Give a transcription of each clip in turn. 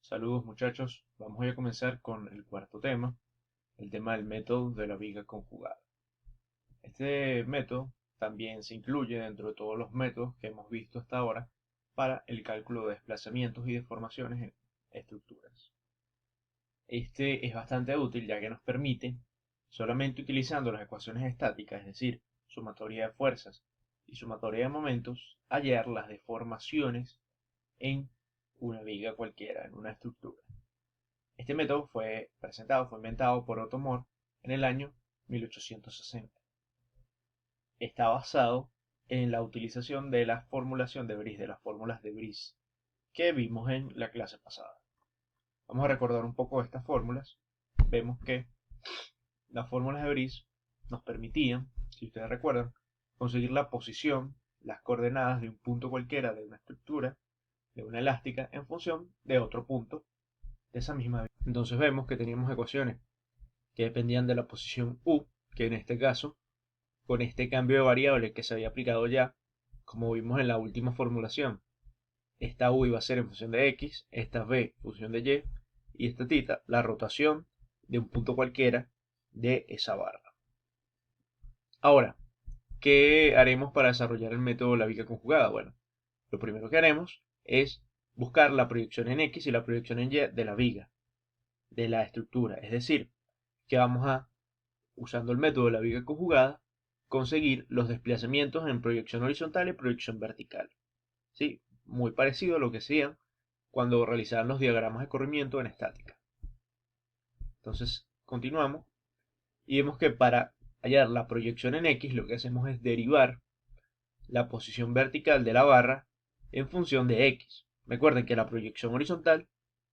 Saludos muchachos, vamos hoy a comenzar con el cuarto tema, el tema del método de la viga conjugada. Este método también se incluye dentro de todos los métodos que hemos visto hasta ahora para el cálculo de desplazamientos y deformaciones en estructuras. Este es bastante útil ya que nos permite, solamente utilizando las ecuaciones estáticas, es decir, sumatoria de fuerzas y sumatoria de momentos, hallar las deformaciones en una viga cualquiera, en una estructura. Este método fue inventado por Otto Moore en el año 1860. Está basado en la utilización de la formulación de Brice, de las fórmulas de Brice, que vimos en la clase pasada. Vamos a recordar un poco estas fórmulas. Vemos que las fórmulas de Brice nos permitían, si ustedes recuerdan, conseguir la posición, las coordenadas de un punto cualquiera de una estructura, de una elástica, en función de otro punto de esa misma viga. Entonces vemos que teníamos ecuaciones que dependían de la posición U, que en este caso, con este cambio de variable que se había aplicado ya, como vimos en la última formulación, esta U iba a ser en función de X, esta V en función de Y, y esta θ, la rotación de un punto cualquiera de esa barra. Ahora, ¿qué haremos para desarrollar el método de la viga conjugada? Bueno, lo primero que haremos es buscar la proyección en X y la proyección en Y de la viga, de la estructura. Es decir, que vamos a, usando el método de la viga conjugada, conseguir los desplazamientos en proyección horizontal y proyección vertical. ¿Sí? Muy parecido a lo que hacían cuando realizaban los diagramas de corrimiento en estática. Entonces, continuamos y vemos que para hallar la proyección en X lo que hacemos es derivar la posición vertical de la barra en función de X. Recuerden que la proyección horizontal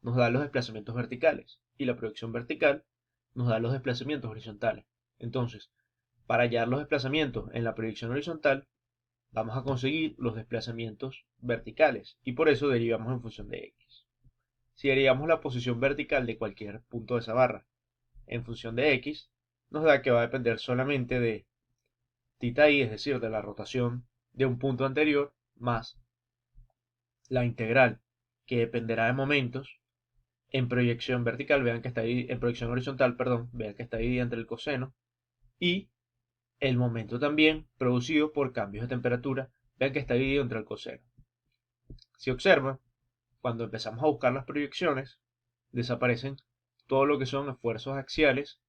nos da los desplazamientos verticales y la proyección vertical nos da los desplazamientos horizontales. Entonces, para hallar los desplazamientos en la proyección horizontal, vamos a conseguir los desplazamientos verticales y por eso derivamos en función de X. Si derivamos la posición vertical de cualquier punto de esa barra en función de X, nos da que va a depender solamente de θi, es decir, de la rotación de un punto anterior, más la integral, que dependerá de momentos, en proyección vertical, vean que está ahí, en proyección horizontal, perdón, vean que está dividida entre el coseno, y el momento también producido por cambios de temperatura, vean que está dividido entre el coseno. Si observan, cuando empezamos a buscar las proyecciones, desaparecen todo lo que son esfuerzos axiales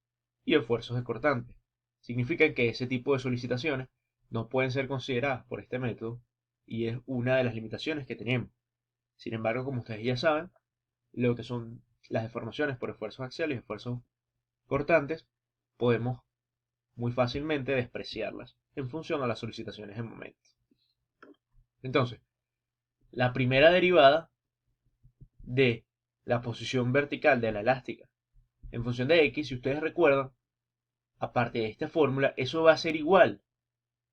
y esfuerzos de cortante. Significa que ese tipo de solicitaciones no pueden ser consideradas por este método y es una de las limitaciones que tenemos. Sin embargo, como ustedes ya saben, lo que son las deformaciones por esfuerzos axiales y esfuerzos cortantes, podemos muy fácilmente despreciarlas en función a las solicitaciones en momento. Entonces, la primera derivada de la posición vertical de la elástica en función de X, si ustedes recuerdan, aparte de esta fórmula, eso va a ser igual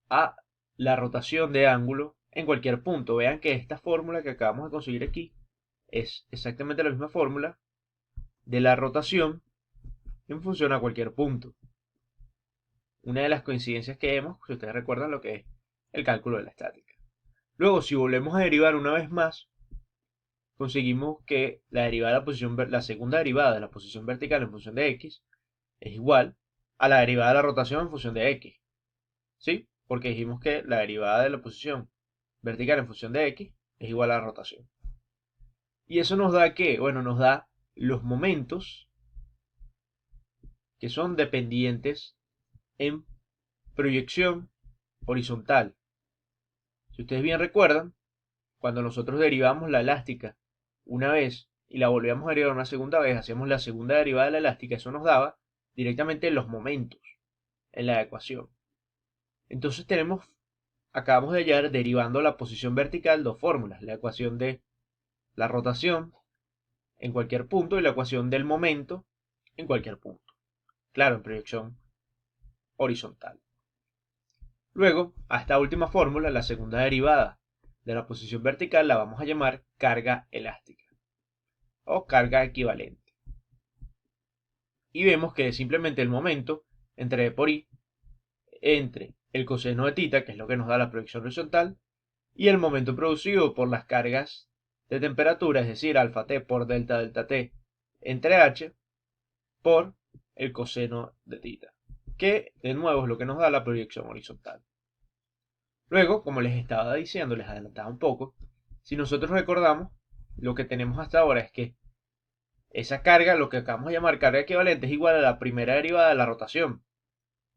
a la rotación de ángulo en cualquier punto. Vean que esta fórmula que acabamos de conseguir aquí es exactamente la misma fórmula de la rotación en función a cualquier punto. Una de las coincidencias que vemos, si ustedes recuerdan lo que es el cálculo de la estática. Luego, si volvemos a derivar una vez más, conseguimos que la segunda derivada de la posición vertical en función de X es igual a la derivada de la rotación en función de X. ¿Sí? Porque dijimos que la derivada de la posición vertical en función de X es igual a la rotación. ¿Y eso nos da qué? Bueno, nos da los momentos que son dependientes en proyección horizontal. Si ustedes bien recuerdan, cuando nosotros derivamos la elástica una vez y la volvíamos a derivar una segunda vez, hacíamos la segunda derivada de la elástica, eso nos daba directamente los momentos en la ecuación. Entonces acabamos de hallar derivando la posición vertical dos fórmulas, la ecuación de la rotación en cualquier punto y la ecuación del momento en cualquier punto. Claro, en proyección horizontal. Luego, a esta última fórmula, la segunda derivada de la posición vertical, la vamos a llamar carga elástica o carga equivalente. Y vemos que es simplemente el momento entre E por I, entre el coseno de θ, que es lo que nos da la proyección horizontal, y el momento producido por las cargas de temperatura, es decir, alfa t por delta delta t entre h por el coseno de θ, que de nuevo es lo que nos da la proyección horizontal. Luego, como les estaba diciendo, les adelantaba un poco, si nosotros recordamos, lo que tenemos hasta ahora es que esa carga, lo que acabamos de llamar carga equivalente, es igual a la primera derivada de la rotación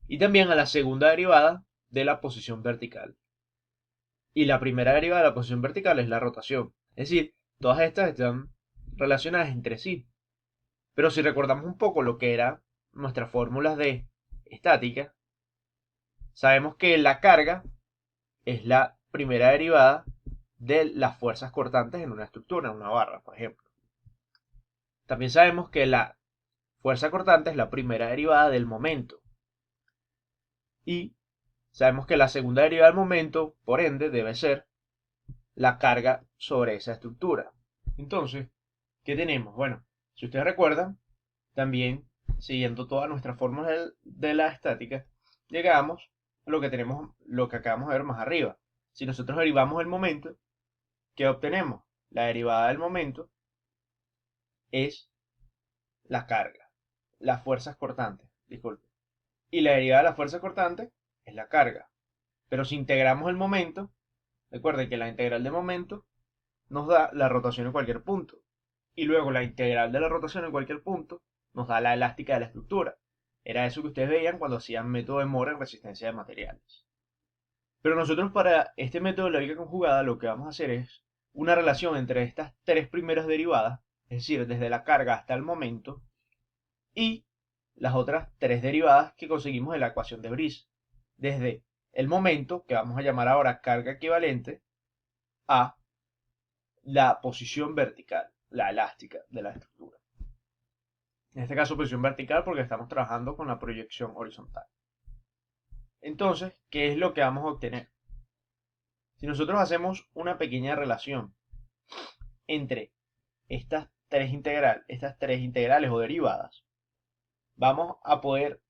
y también a la segunda derivada de la posición vertical. Y la primera derivada de la posición vertical es la rotación. Es decir, todas estas están relacionadas entre sí. Pero si recordamos un poco lo que eran nuestras fórmulas de estática, sabemos que la carga es la primera derivada de las fuerzas cortantes en una estructura, en una barra, por ejemplo. También sabemos que la fuerza cortante es la primera derivada del momento. Y sabemos que la segunda derivada del momento, por ende, debe ser la carga sobre esa estructura. Entonces, ¿qué tenemos? Bueno, si ustedes recuerdan, también siguiendo todas nuestras fórmulas de la estática, llegamos a lo que tenemos, lo que acabamos de ver más arriba. Si nosotros derivamos el momento, ¿qué obtenemos? La derivada del momento es la carga, las fuerzas cortantes, disculpe. Y la derivada de la fuerza cortante es la carga. Pero si integramos el momento, recuerden que la integral de momento nos da la rotación en cualquier punto. Y luego la integral de la rotación en cualquier punto nos da la elástica de la estructura. Era eso que ustedes veían cuando hacían método de Moore en resistencia de materiales. Pero nosotros para este método de la viga conjugada lo que vamos a hacer es una relación entre estas tres primeras derivadas, es decir, desde la carga hasta el momento, y las otras tres derivadas que conseguimos de la ecuación de Brice, desde el momento, que vamos a llamar ahora carga equivalente, a la posición vertical, la elástica de la estructura. En este caso posición vertical porque estamos trabajando con la proyección horizontal. Entonces, ¿qué es lo que vamos a obtener? Si nosotros hacemos una pequeña relación entre estas tres integrales o derivadas, vamos a poder,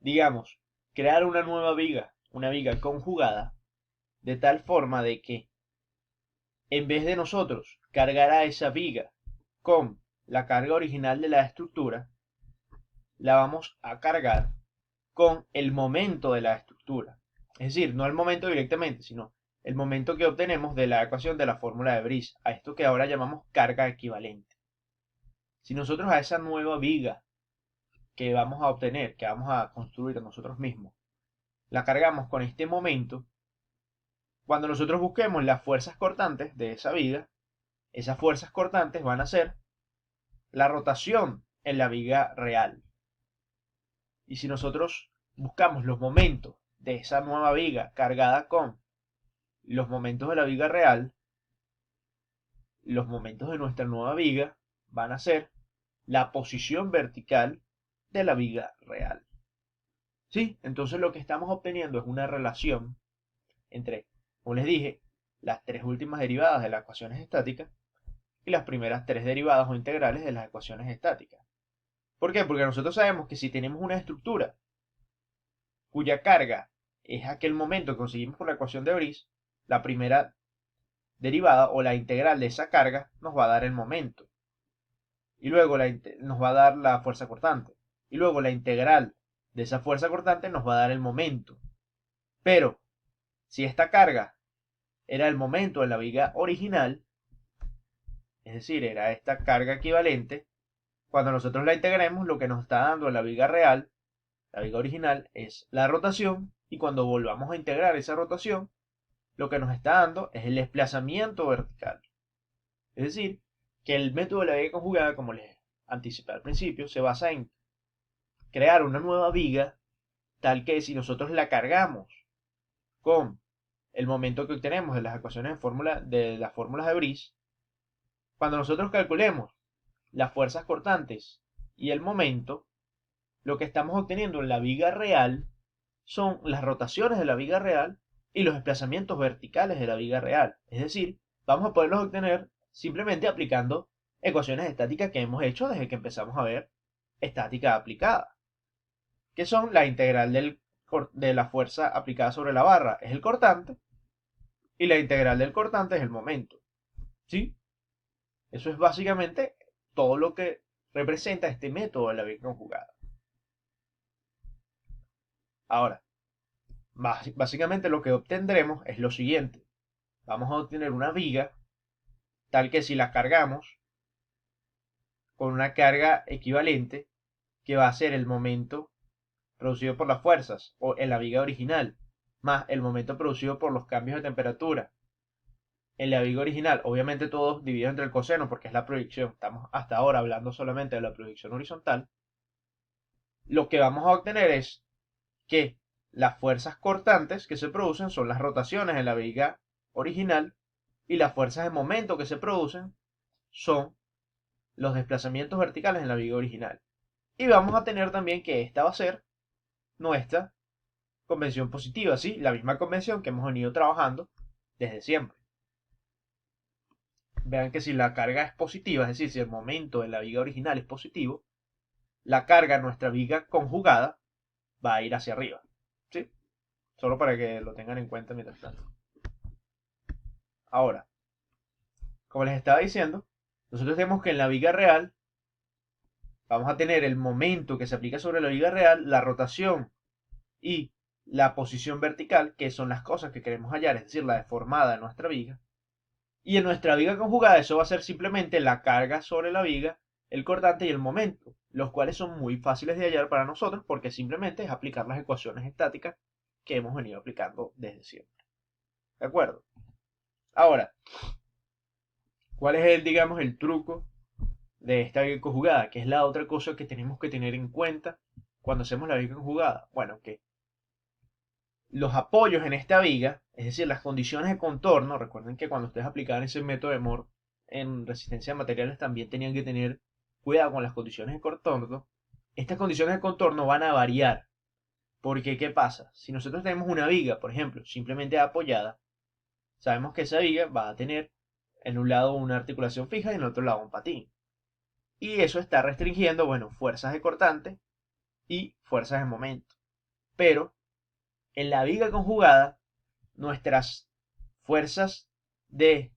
digamos, crear una nueva viga, una viga conjugada, de tal forma de que en vez de nosotros cargar a esa viga con la carga original de la estructura, la vamos a cargar con el momento de la estructura. Es decir, no el momento directamente, sino el momento que obtenemos de la ecuación de la fórmula de Brice, a esto que ahora llamamos carga equivalente. Si nosotros a esa nueva viga que vamos a obtener, que vamos a construir nosotros mismos, la cargamos con este momento, cuando nosotros busquemos las fuerzas cortantes de esa viga, esas fuerzas cortantes van a ser la rotación en la viga real. Y si nosotros buscamos los momentos de esa nueva viga cargada con los momentos de la viga real, los momentos de nuestra nueva viga van a ser la posición vertical de la viga real. ¿Sí? Entonces lo que estamos obteniendo es una relación entre, como les dije, las tres últimas derivadas de las ecuaciones estáticas y las primeras tres derivadas o integrales de las ecuaciones estáticas. ¿Por qué? Porque nosotros sabemos que si tenemos una estructura cuya carga es aquel momento que conseguimos por la ecuación de Brice, la primera derivada o la integral de esa carga nos va a dar el momento. Y luego nos va a dar la fuerza cortante. Y luego la integral de esa fuerza cortante nos va a dar el momento. Pero, si esta carga era el momento de la viga original, es decir, era esta carga equivalente, cuando nosotros la integremos, lo que nos está dando en la viga real, la viga original, es la rotación, y cuando volvamos a integrar esa rotación, lo que nos está dando es el desplazamiento vertical. Es decir, que el método de la viga conjugada, como les anticipé al principio, se basa en crear una nueva viga, tal que si nosotros la cargamos con el momento que obtenemos de las ecuaciones de las fórmulas de Brice, cuando nosotros calculemos las fuerzas cortantes y el momento, lo que estamos obteniendo en la viga real son las rotaciones de la viga real y los desplazamientos verticales de la viga real. Es decir, vamos a poderlos obtener simplemente aplicando ecuaciones estáticas que hemos hecho desde que empezamos a ver estática aplicada, que son la integral de la fuerza aplicada sobre la barra es el cortante y la integral del cortante es el momento. ¿Sí? Eso es básicamente todo lo que representa este método de la viga conjugada. Ahora, básicamente lo que obtendremos es lo siguiente. Vamos a obtener una viga tal que si la cargamos con una carga equivalente, que va a ser el momento producido por las fuerzas, o en la viga original, más el momento producido por los cambios de temperatura. En la viga original, obviamente todos divididos entre el coseno, porque es la proyección. Estamos hasta ahora hablando solamente de la proyección horizontal. Lo que vamos a obtener es que las fuerzas cortantes que se producen son las rotaciones en la viga original, y las fuerzas de momento que se producen son los desplazamientos verticales en la viga original. Y vamos a tener también que esta va a ser nuestra convención positiva, ¿sí? La misma convención que hemos venido trabajando desde siempre. Vean que si la carga es positiva, es decir, si el momento de la viga original es positivo, la carga en nuestra viga conjugada va a ir hacia arriba, ¿sí? Solo para que lo tengan en cuenta mientras tanto. Ahora, como les estaba diciendo, nosotros tenemos que en la viga real vamos a tener el momento que se aplica sobre la viga real, la rotación y la posición vertical, que son las cosas que queremos hallar, es decir, la deformada de nuestra viga. Y en nuestra viga conjugada eso va a ser simplemente la carga sobre la viga, el cortante y el momento, los cuales son muy fáciles de hallar para nosotros porque simplemente es aplicar las ecuaciones estáticas que hemos venido aplicando desde siempre. ¿De acuerdo? Ahora, ¿cuál es digamos, el truco de esta viga conjugada? Que es la otra cosa que tenemos que tener en cuenta cuando hacemos la viga conjugada. Bueno, que los apoyos en esta viga, es decir, las condiciones de contorno, recuerden que cuando ustedes aplicaban ese método de Moore en resistencia de materiales también tenían que tener cuidado con las condiciones de contorno. Estas condiciones de contorno van a variar. Porque, ¿qué pasa? Si nosotros tenemos una viga, por ejemplo, simplemente apoyada, sabemos que esa viga va a tener en un lado una articulación fija y en el otro lado un patín. Y eso está restringiendo, bueno, fuerzas de cortante y fuerzas de momento. Pero en la viga conjugada, nuestras fuerzas de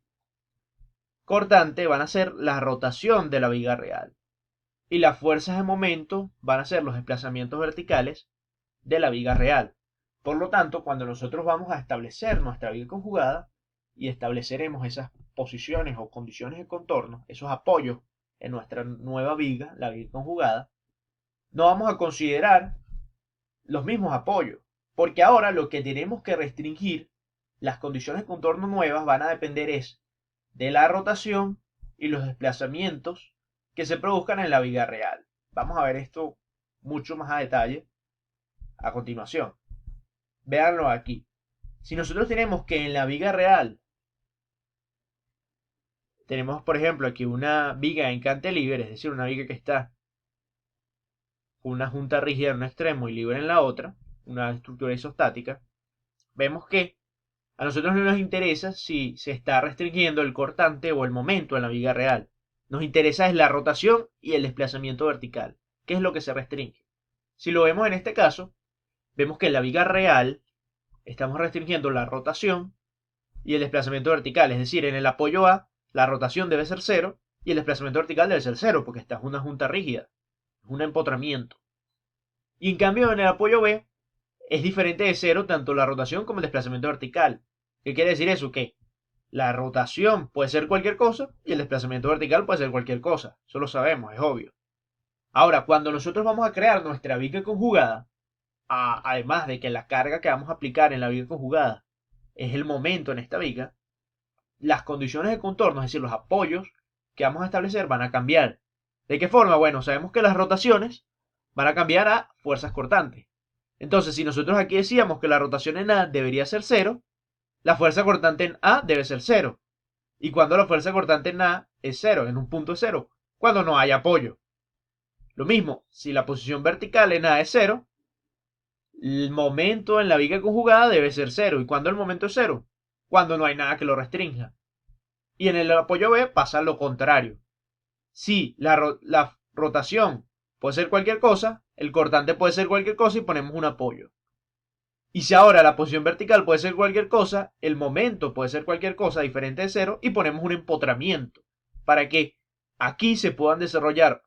cortante van a ser la rotación de la viga real. Y las fuerzas de momento van a ser los desplazamientos verticales de la viga real. Por lo tanto, cuando nosotros vamos a establecer nuestra viga conjugada y estableceremos esas posiciones o condiciones de contorno, esos apoyos en nuestra nueva viga, la viga conjugada, no vamos a considerar los mismos apoyos, porque ahora lo que tenemos que restringir, las condiciones de contorno nuevas van a depender es de la rotación y los desplazamientos que se produzcan en la viga real. Vamos a ver esto mucho más a detalle a continuación. Véanlo aquí. Si nosotros tenemos que en la viga real tenemos, por ejemplo, aquí una viga en cantilever, es decir, una viga que está con una junta rígida en un extremo y libre en la otra, una estructura isostática, vemos que a nosotros no nos interesa si se está restringiendo el cortante o el momento en la viga real. Nos interesa es la rotación y el desplazamiento vertical. ¿Qué es lo que se restringe? Si lo vemos en este caso, vemos que en la viga real estamos restringiendo la rotación y el desplazamiento vertical. Es decir, en el apoyo A, la rotación debe ser 0 y el desplazamiento vertical debe ser 0 porque esta es una junta rígida, es un empotramiento. Y en cambio en el apoyo B es diferente de 0 tanto la rotación como el desplazamiento vertical. ¿Qué quiere decir eso? Que la rotación puede ser cualquier cosa y el desplazamiento vertical puede ser cualquier cosa. Eso lo sabemos, es obvio. Ahora, cuando nosotros vamos a crear nuestra viga conjugada, además de que la carga que vamos a aplicar en la viga conjugada es el momento en esta viga, las condiciones de contorno, es decir, los apoyos que vamos a establecer van a cambiar. ¿De qué forma? Bueno, sabemos que las rotaciones van a cambiar a fuerzas cortantes. Entonces, si nosotros aquí decíamos que la rotación en A debería ser 0, la fuerza cortante en A debe ser 0. ¿Y cuando la fuerza cortante en A es 0? En un punto es 0. Cuando no hay apoyo. Lo mismo, si la posición vertical en A es 0, el momento en la viga conjugada debe ser 0. ¿Y cuándo el momento es 0? Cuando no hay nada que lo restrinja. Y en el apoyo B pasa lo contrario. Si la rotación puede ser cualquier cosa, el cortante puede ser cualquier cosa y ponemos un apoyo. Y si ahora la posición vertical puede ser cualquier cosa, el momento puede ser cualquier cosa diferente de 0 y ponemos un empotramiento. para que aquí se puedan desarrollar